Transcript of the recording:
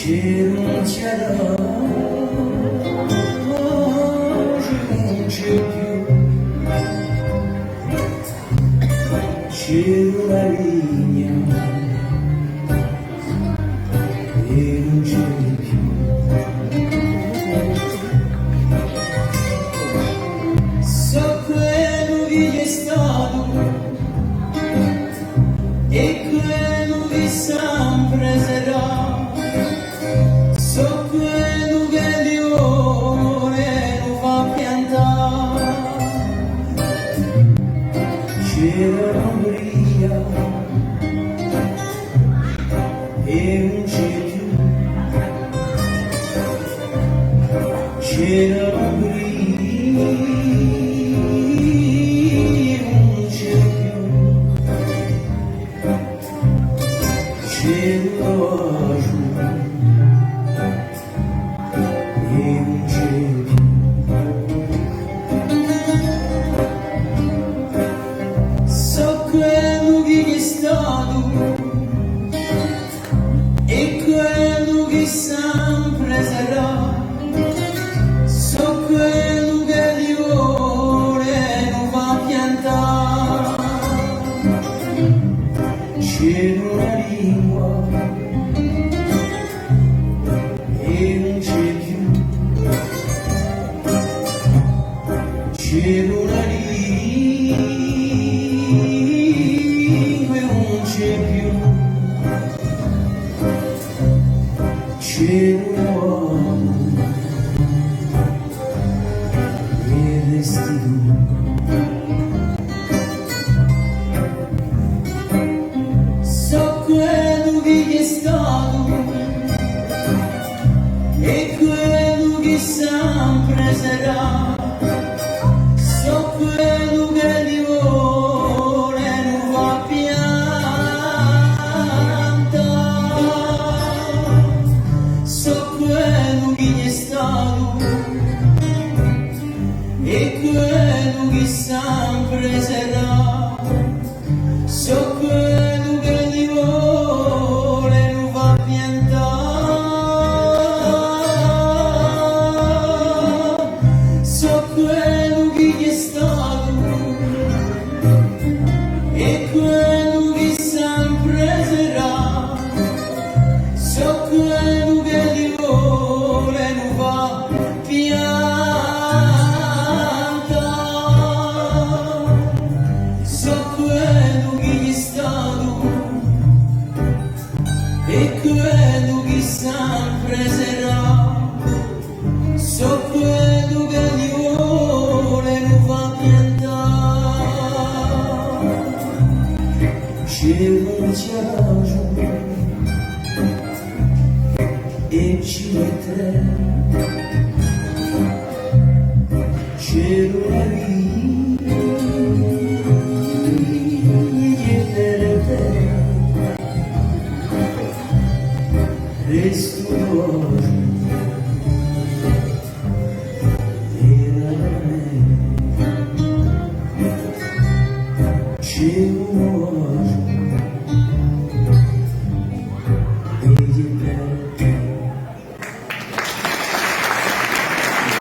non c'era, oggi non c'è più, c'era la linea e non c'è più. So quello che è stato e quello che sempre sarà. So quello che di ore lo fa piantare. C'era l'ombria e non c'è più. C'era l'ombria e non c'è più. C'era giù so quello che è stato e quello che sempre sarà. So quello che di ore non fa piantare. C'era una lingua e non c'è più. C'era una lingua e non c'è più. C'era un uomo e resti tu. So quello che è stato e quello che sempre sarà. So quello che di ore non va piantare. So quello che è stato e quello che sempre sarà. So quello che di ore non va piantare. So quello che è stato e quello che sempre sarà. So quello che di ore non va piantare. So quello che è stato e quello che sempre sarà. So quello che di ore non va piantare. C'era un ciaggio e ci mette. C'era una via resto d'oro